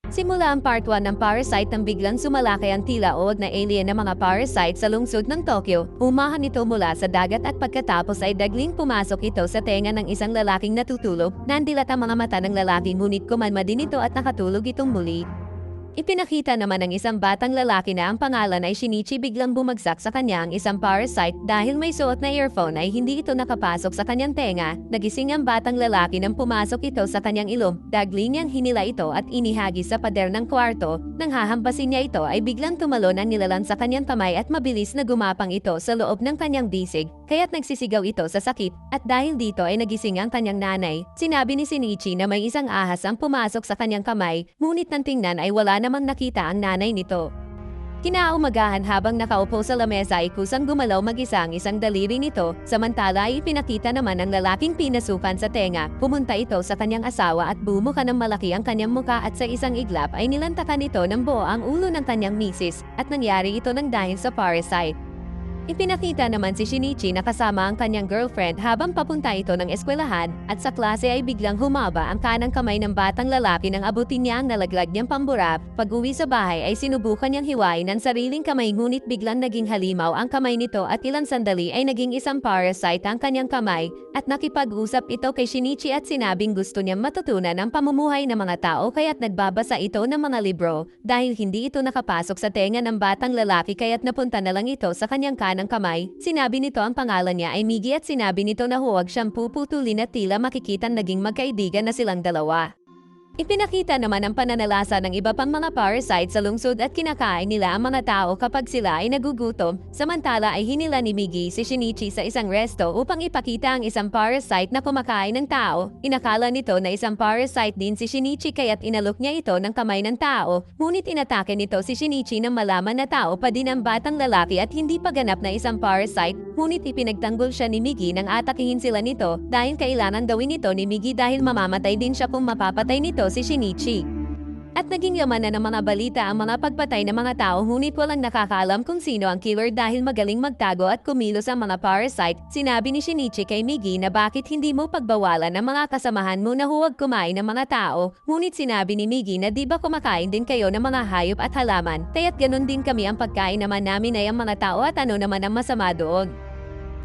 Simula ang part 1 ng Parasite nang biglang sumalakay ang tila uod na alien na mga parasite sa lungsod ng Tokyo. Umahan ito mula sa dagat at pagkatapos ay dagling pumasok ito sa tenga ng isang lalaking natutulog. Nandilat ang mga mata ng lalaki ngunit kumalma din ito at nakatulog itong muli. Ipinakita naman ng isang batang lalaki na ang pangalan ay Shinichi biglang bumagsak sa kanya ang isang parasite dahil may suot na earphone ay hindi ito nakapasok sa kanyang tenga. Nagising ang batang lalaki nang pumasok ito sa kanyang ilong. Dagli niyang hinila ito at inihagis sa pader ng kwarto. Nang hahampasin niya ito ay biglang tumalon ang nilalang sa kanyang kamay at mabilis na gumapang ito sa loob ng kanyang bisig. Kaya't nagsisigaw ito sa sakit at dahil dito ay nagising ang kanyang nanay. Sinabi ni Shinichi na may isang ahas ang pumasok sa kanyang kamay ngunit nang tingnan ay wala namang nakita ang nanay nito. Kinaumagahan habang nakaupo sa lamesa ay kusang gumalaw mag-isa ang isang daliri nito, samantala ay ipinakita naman ng lalaking pinasukan sa tenga. Pumunta ito sa kanyang asawa at bumuka ng malaki ang kanyang muka at sa isang iglap ay nilantakan ito ng buo ang ulo ng kanyang misis at nangyari ito nang dahil sa parasite. Ipinakita naman si Shinichi na kasama ang kanyang girlfriend habang papunta ito ng eskwelahan at sa klase ay biglang humaba ang kanang kamay ng batang lalaki nang abutin niya ang nalaglag niyang pambura. Pag-uwi sa bahay ay sinubukan niyang hiwain ang sariling kamay ngunit biglang naging halimaw ang kamay nito at ilang sandali ay naging isang parasite ang kanyang kamay at nakipag-usap ito kay Shinichi at sinabing gusto niyang matutunan ang pamumuhay ng mga tao kaya't nagbabasa ito ng mga libro. Dahil hindi ito nakapasok sa tenga ng batang lalaki kaya't napunta na lang ito sa kanyang kanang kamay. Sinabi nito ang pangalan niya ay Migi at sinabi nito na huwag siyang puputulin at tila makikitang naging magkaibigan na silang dalawa. Ipinakita naman ang pananalasa ng iba pang mga parasite sa lungsod at kinakain nila ang mga tao kapag sila ay nagugutom. Samantala ay hinila ni Migi si Shinichi sa isang resto upang ipakita ang isang parasite na kumakain ng tao. Inakala nito na isang parasite din si Shinichi kaya't inalok niya ito ng kamay ng tao. Ngunit inatake nito si Shinichi nang malaman na tao pa din ang batang lalaki at hindi pa ganap na isang parasite. Ngunit ipinagtanggol siya ni Migi nang atakihin sila nito dahil kailangan gawin ito ni Migi dahil mamamatay din siya kung mapapatay nito si Shinichi. At naging laman na ng mga balita ang mga pagpatay ng mga tao ngunit walang nakakaalam kung sino ang killer dahil magaling magtago at kumilos ang mga parasite. Sinabi ni Shinichi kay Migi na bakit hindi mo pagbawalan ng mga kasamahan mo na huwag kumain ng mga tao. Ngunit sinabi ni Migi na di ba kumakain din kayo ng mga hayop at halaman, kaya't ganun din kami ang pagkain naman namin ay ang mga tao at ano naman ang masama doon.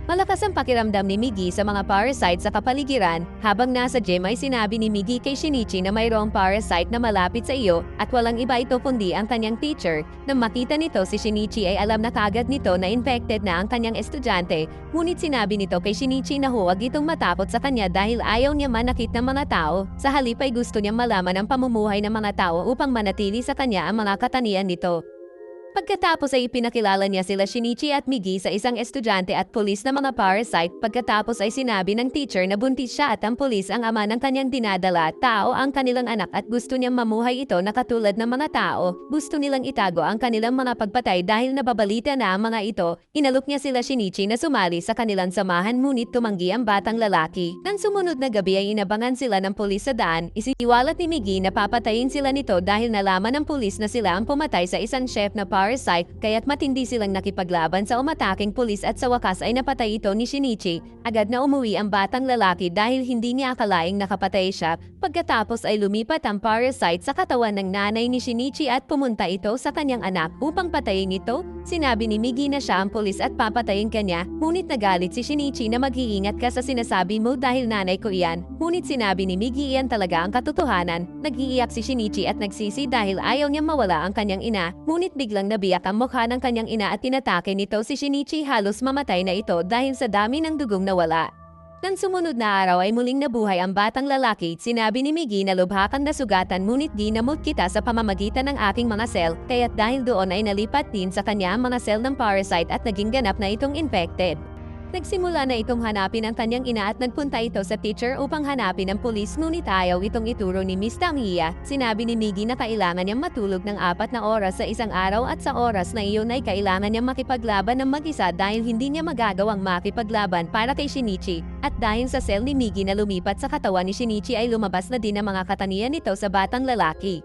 Malakas ang pakiramdam ni Migi sa mga parasite sa kapaligiran. Habang nasa gym ay sinabi ni Migi kay Shinichi na mayroong parasite na malapit sa iyo at walang iba ito kundi ang kanyang teacher. Nang makita nito si Shinichi ay alam na kagad nito na infected na ang kanyang estudyante. Ngunit sinabi nito kay Shinichi na huwag itong matakot sa kanya dahil ayaw niya manakit ng mga tao. Sa halip ay gusto niyang malaman ang pamumuhay ng mga tao upang manatili sa kanya ang mga katanian nito. Pagkatapos ay ipinakilala niya sila Shinichi at Migi sa isang estudyante at pulis na mga parasite. Pagkatapos ay sinabi ng teacher na buntis siya at ang pulis ang ama ng kanyang dinadala. Tao ang kanilang anak at gusto niyang mamuhay ito na katulad ng mga tao. Gusto nilang itago ang kanilang mga pagpatay dahil nababalita na ang mga ito. Inalok niya sila Shinichi na sumali sa kanilang samahan ngunit tumanggi ang batang lalaki. Nang sumunod na gabi ay inabangan sila ng pulis sa daan. Isiniwalat ni Migi na papatayin sila nito dahil nalaman ng pulis na sila ang pumatay sa isang chef na parasite, kaya't matindi silang nakipaglaban sa umataking pulis at sa wakas ay napatay ito ni Shinichi. Agad na umuwi ang batang lalaki dahil hindi niya akalaing nakapatay siya. Pagkatapos ay lumipat ang parasite sa katawan ng nanay ni Shinichi at pumunta ito sa kanyang anak upang patayin ito. Sinabi ni Migi na siya ang pulis at papatayin kanya, ngunit nagalit si Shinichi na mag-iingat ka sa sinasabi mo dahil nanay ko iyan. Ngunit sinabi ni Migi iyan talaga ang katotohanan. Nag-iiyak si Shinichi at nagsisi dahil ayaw niyang mawala ang kanyang ina, ngunit biglang nabiyak ang mukha ng kanyang ina at tinatake nito si Shinichi. Halos mamatay na ito dahil sa dami ng dugong nawala. Nang sumunod na araw ay muling nabuhay ang batang lalaki. Sinabi ni Migi na lubhakan na sugatan ngunit ginamot kita sa pamamagitan ng aking mga cell, kaya't dahil doon ay nalipat din sa kanya ang mga cell ng parasite at naging ganap na itong infected. Nagsimula na itong hanapin ang kanyang ina at nagpunta ito sa teacher upang hanapin ang pulis ngunit ayaw itong ituro ni Miss Tamiya. Sinabi ni Migi na kailangan niyang matulog ng 4 na oras sa isang araw at sa oras na iyon ay kailangan niyang makipaglaban ng mag-isa dahil hindi niya magagawang makipaglaban para kay Shinichi. At dahil sa cell ni Migi na lumipat sa katawan ni Shinichi ay lumabas na din ang mga katanian nito sa batang lalaki.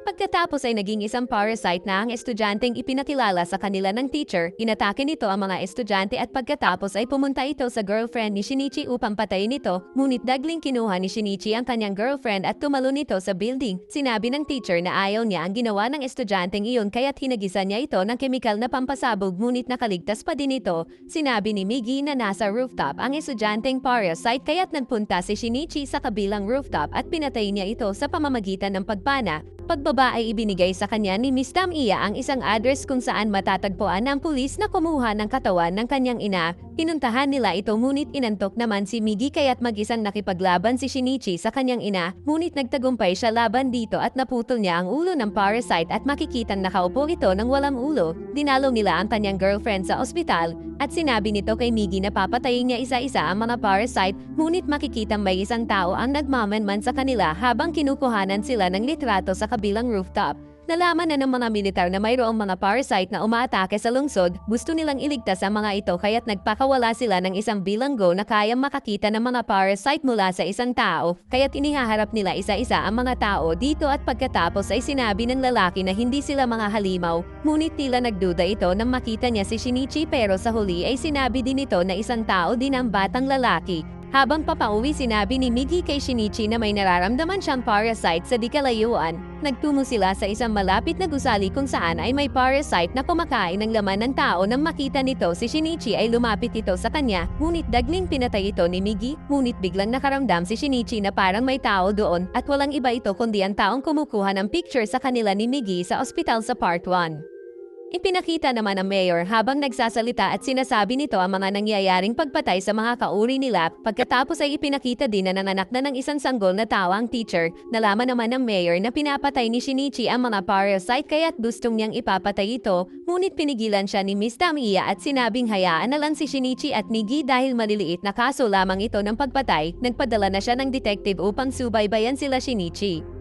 Pagkatapos ay naging isang parasite na ang estudyanteng ipinakilala sa kanila ng teacher, inatake nito ang mga estudyante at pagkatapos ay pumunta ito sa girlfriend ni Shinichi upang patayin ito, ngunit dagling kinuha ni Shinichi ang kanyang girlfriend at tumalon nito sa building. Sinabi ng teacher na ayaw niya ang ginawa ng estudyanteng iyon kaya't hinagisan niya ito ng kemikal na pampasabog ngunit nakaligtas pa din ito. Sinabi ni Migi na nasa rooftop ang estudyanteng parasite kaya't nagpunta si Shinichi sa kabilang rooftop at pinatay niya ito sa pamamagitan ng pagpana. Pagbaba ay ibinigay sa kanya ni Miss Tamiya ang isang address kung saan matatagpuan ng pulis na kumuha ng katawan ng kanyang ina. Pinuntahan nila ito ngunit inantok naman si Migi kaya't mag-isang nakipaglaban si Shinichi sa kanyang ina. Ngunit nagtagumpay siya laban dito at naputol niya ang ulo ng parasite at makikitang nakaupo ito ng walang ulo. Dinalaw nila ang kanyang girlfriend sa ospital at sinabi nito kay Migi na papatayin niya isa-isa ang mga parasite ngunit makikitang may isang tao ang nagmamanman sa kanila habang kinukuhanan sila ng litrato sa kabilang rooftop. Nalaman na ng mga militar na mayroong mga parasite na umaatake sa lungsod, gusto nilang iligtas ang mga ito kaya't nagpakawala sila ng isang bilanggo na kayang makakita ng mga parasite mula sa isang tao, kaya't inihaharap nila isa-isa ang mga tao dito at pagkatapos ay sinabi ng lalaki na hindi sila mga halimaw, ngunit tila nagduda ito nang makita niya si Shinichi pero sa huli ay sinabi din ito na isang tao din ang batang lalaki. Habang papauwi sinabi ni Migi kay Shinichi na may nararamdaman siyang parasite sa di kalayuan. Nagtungo sila sa isang malapit na gusali kung saan ay may parasite na kumakain ng laman ng tao nang makita nito si Shinichi ay lumapit ito sa kanya, ngunit dagling pinatay ito ni Migi, ngunit biglang nakaramdam si Shinichi na parang may tao doon at walang iba ito kundi ang taong kumukuha ng picture sa kanila ni Migi sa ospital sa Part 1. Ipinakita naman ang mayor habang nagsasalita at sinasabi nito ang mga nangyayaring pagpatay sa mga kauri nila. Pagkatapos ay ipinakita din na nanganak na ng isang sanggol na tao ang teacher. Nalaman naman ng mayor na pinapatay ni Shinichi ang mga parasite kaya't gustong niyang ipapatay ito. Ngunit pinigilan siya ni Miss Tamiya at sinabing hayaan na lang si Shinichi at Migi dahil maliliit na kaso lamang ito ng pagpatay. Nagpadala na siya ng detective upang subaybayan sila Shinichi.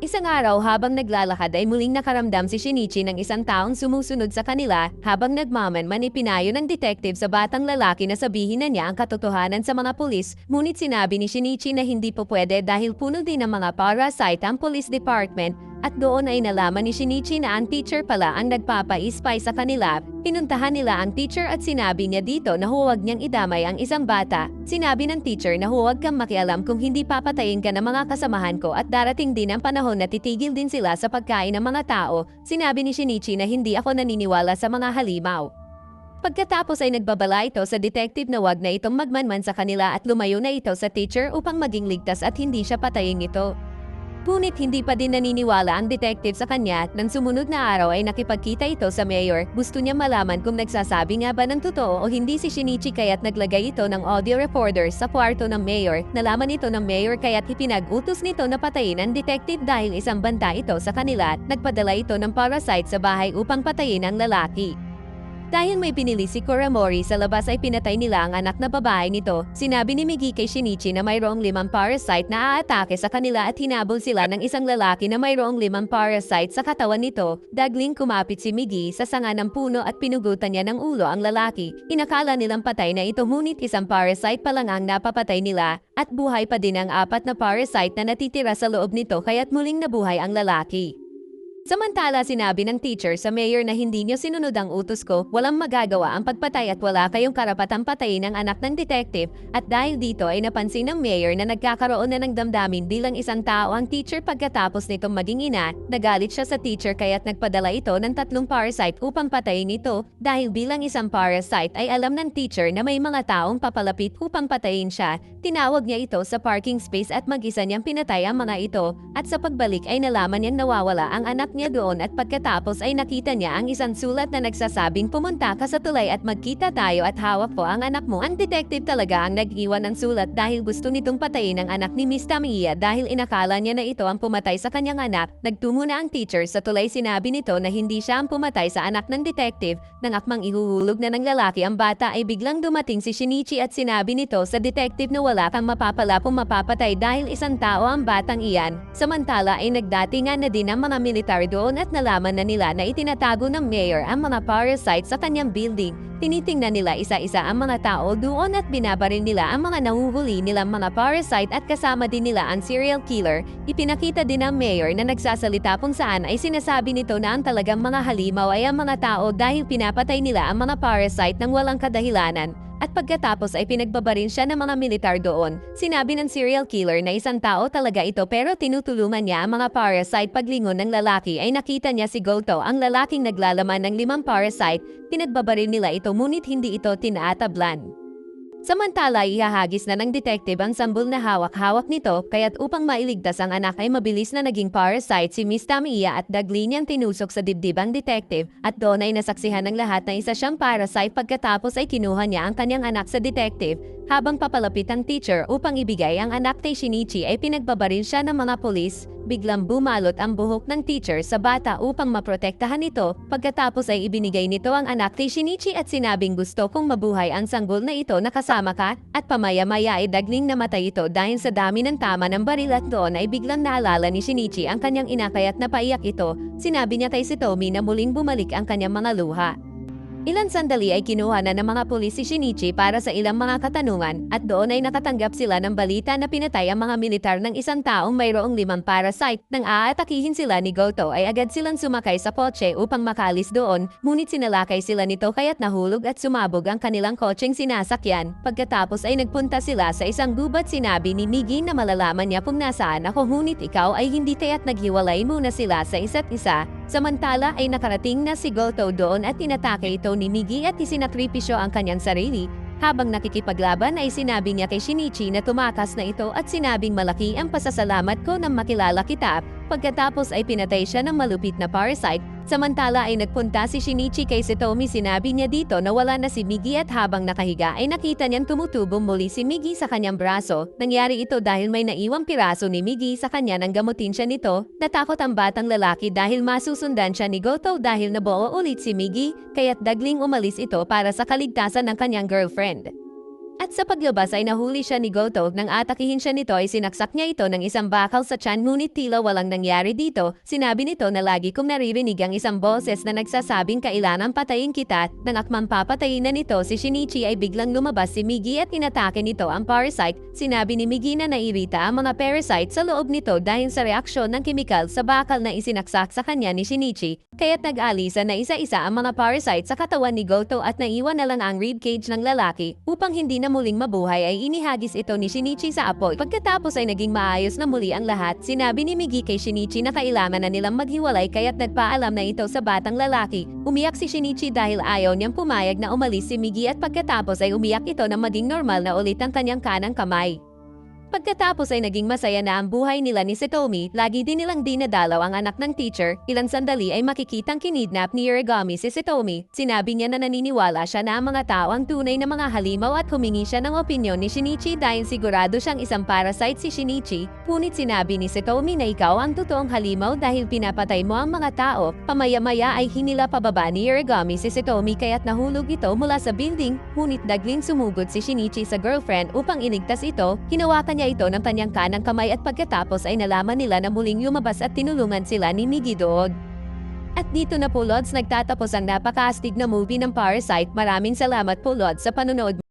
Isang araw habang naglalakad ay muling nakaramdam si Shinichi ng isang taong sumusunod sa kanila. Habang nagmamanman ipinayo ng detective sa batang lalaki na sabihin na niya ang katotohanan sa mga pulis, ngunit sinabi ni Shinichi na hindi po pwede dahil puno din ng mga parasite ang police department. At doon ay nalaman ni Shinichi na ang teacher pala ang nagpapa-spy sa kanila. Pinuntahan nila ang teacher at sinabi niya dito na huwag niyang idamay ang isang bata. Sinabi ng teacher na huwag kang makialam kung hindi papatayin ka ng mga kasamahan ko at darating din ang panahon na titigil din sila sa pagkain ng mga tao. Sinabi ni Shinichi na hindi ako naniniwala sa mga halimaw. Pagkatapos ay nagbabala ito sa detective na wag na itong magmanman sa kanila at lumayo na ito sa teacher upang maging ligtas at hindi siya patayin ito. Ngunit hindi pa din naniniwala ang detective sa kanya. Nang sumunod na araw ay nakipagkita ito sa mayor. Gusto niya malaman kung nagsasabi nga ba ng totoo o hindi si Shinichi kaya't naglagay ito ng audio recorder sa kwarto ng mayor. Nalaman ito ng mayor kaya't ipinag-utos nito na patayin ang detective dahil isang banta ito sa kanila. Nagpadala ito ng parasite sa bahay upang patayin ang lalaki. Dahil may pinili si Koramori sa labas ay pinatay nila ang anak na babae nito. Sinabi ni Migi kay Shinichi na mayroong 5 parasite na aatake sa kanila at hinabol sila ng isang lalaki na mayroong 5 parasite sa katawan nito. Dagling kumapit si Migi sa sanga ng puno at pinugutan niya ng ulo ang lalaki. Inakala nilang patay na ito ngunit isang parasite pa lang ang napapatay nila at buhay pa din ang 4 na parasite na natitira sa loob nito kaya't muling nabuhay ang lalaki. Samantala sinabi ng teacher sa mayor na hindi niyo sinunod ang utos ko, walang magagawa ang pagpatay at wala kayong karapatang patayin ang anak ng detective at dahil dito ay napansin ng mayor na nagkakaroon na ng damdamin bilang isang tao ang teacher pagkatapos nitong maging ina, nagalit siya sa teacher kaya't nagpadala ito ng 3 parasite upang patayin ito dahil bilang isang parasite ay alam ng teacher na may mga taong papalapit upang patayin siya. Tinawag niya ito sa parking space at mag-isa niyang pinatay ang mga ito at sa pagbalik ay nalaman niyang nawawala ang anak niya doon at pagkatapos ay nakita niya ang isang sulat na nagsasabing pumunta ka sa tulay at magkita tayo at hawak ko ang anak mo. Ang detective talaga ang nag-iwan ng sulat dahil gusto nitong patayin ang anak ni Miss Tamiya dahil inakala niya na ito ang pumatay sa kanyang anak. Nagtungo na ang teacher sa tulay, sinabi nito na hindi siya ang pumatay sa anak ng detective. Nang akmang ihuhulog na ng lalaki ang bata ay biglang dumating si Shinichi at sinabi nito sa detective na wala kang mapapala kung mapapatay dahil isang tao ang batang iyan. Samantala ay nagdatingan na din ang mga military militar doon at nalaman na nila na itinatago ng mayor ang mga parasite sa kanyang building. Tinitingnan nila isa-isa ang mga tao doon at binabaril nila ang mga nahuhuli nilang mga parasite at kasama din nila ang serial killer. Ipinakita din ng mayor na nagsasalita kung saan ay sinasabi nito na ang talagang mga halimaw ay ang mga tao dahil pinapatay nila ang mga parasite ng walang kadahilanan. At pagkatapos ay pinagbabarin siya ng mga militar doon. Sinabi ng serial killer na isang tao talaga ito pero tinutulungan niya ang mga parasite. Paglingon ng lalaki ay nakita niya si Goto, ang lalaking naglalaman ng 5 parasite. Pinagbabarin nila ito ngunit hindi ito tinatablan. Samantala, ihahagis na ng detective ang sambul na hawak-hawak nito, kaya't upang mailigtas ang anak ay mabilis na naging parasite si Miss Tamiya at dagli niyang tinusok sa dibdib ang detective at doon ay nasaksihan ng lahat na isa siyang parasite. Pagkatapos ay kinuha niya ang kanyang anak sa detective. Habang papalapit ang teacher upang ibigay ang anak kay Shinichi ay pinagbabaril siya ng mga pulis. Biglang bumalot ang buhok ng teacher sa bata upang maprotektahan ito. Pagkatapos ay ibinigay nito ang anak kay Shinichi at sinabing gusto kong mabuhay ang sanggol na ito na kasama ka. At pamaya-maya ay dagling namatay ito dahil sa dami ng tama ng baril at doon ay biglang naalala ni Shinichi ang kanyang ina kaya't napaiyak ito. Sinabi niya kay Satomi na muling bumalik ang kanyang mga luha. Ilang sandali ay kinuha na ng mga pulis si Shinichi para sa ilang mga katanungan at doon ay nakatanggap sila ng balita na pinatay ang mga militar ng isang taong mayroong 5 parasite. Nang aatakihin sila ni Goto ay agad silang sumakay sa kotse upang makaalis doon, ngunit sinalakay sila nito kaya't nahulog at sumabog ang kanilang kotseng sinasakyan. Pagkatapos ay nagpunta sila sa isang gubat. Sinabi ni Migi na malalaman niya kung nasaan ako ngunit ikaw ay hindi kaya't naghiwalay muna sila sa isa't isa. Samantala ay nakarating na si Goto doon at tinatake ito ni Migi at isinakripisyo ang kanyang sarili. Habang nakikipaglaban ay sinabi niya kay Shinichi na tumakas na ito at sinabing malaki ang pasasalamat ko nang makilala kita. Pagkatapos ay pinatay siya ng malupit na parasite. Samantala ay nagpunta si Shinichi kay Satomi. Sinabi niya dito na wala na si Migi at habang nakahiga ay nakita niyang tumutubo muli si Migi sa kanyang braso. Nangyari ito dahil may naiwang piraso ni Migi sa kanya nang gamutin siya nito. Natakot ang batang lalaki dahil masusundan siya ni Goto dahil nabuo ulit si Migi, kaya't dagling umalis ito para sa kaligtasan ng kanyang girlfriend. At sa paglabas ay nahuli siya ni Goto. Nang atakihin siya nito ay sinaksak niya ito ng isang bakal sa tiyan ngunit tila walang nangyari dito. Sinabi nito na lagi kong naririnig ang isang boses na nagsasabing kailangan patayin kita. Nang akmang papatayin na nito si Shinichi ay biglang lumabas si Migi at inatake nito ang parasite. Sinabi ni Migi na nairita ang mga parasite sa loob nito dahil sa reaksyon ng kemikal sa bakal na isinaksak sa kanya ni Shinichi. Kaya't nag-alisa na isa-isa ang mga parasite sa katawan ni Goto at naiwan na lang ang ribcage ng lalaki. Upang hindi na muling mabuhay ay inihagis ito ni Shinichi sa apoy. Pagkatapos ay naging maayos na muli ang lahat. Sinabi ni Migi kay Shinichi na kailangan na nilang maghiwalay kaya't nagpaalam na ito sa batang lalaki. Umiyak si Shinichi dahil ayaw niyang pumayag na umalis si Migi at pagkatapos ay umiyak ito na maging normal na ulit ang kanyang kanang kamay. Pagkatapos ay naging masaya na ang buhay nila ni Satomi. Lagi din nilang dinadalaw ang anak ng teacher. Ilang sandali ay makikitang kinidnap ni Irigami si Satomi. Sinabi niya na naniniwala siya na ang mga tao ang tunay na mga halimaw at humingi siya ng opinyon ni Shinichi dahil sigurado siyang isang parasite si Shinichi. Ngunit sinabi ni Satomi na ikaw ang totoong halimaw dahil pinapatay mo ang mga tao. Pamaya-maya ay hinila pababa ni Irigami si Satomi kaya't nahulog ito mula sa building. Ngunit dagling sumugod si Shinichi sa girlfriend upang iligtas ito. Hinawakan niya ito ng kanyang kanang kamay at pagkatapos ay nalaman nila na muling lumabas at tinulungan sila ni Migi doon. At dito na po Lods nagtatapos ang napakaastig na movie ng Parasite. Maraming salamat po Lods sa panonood.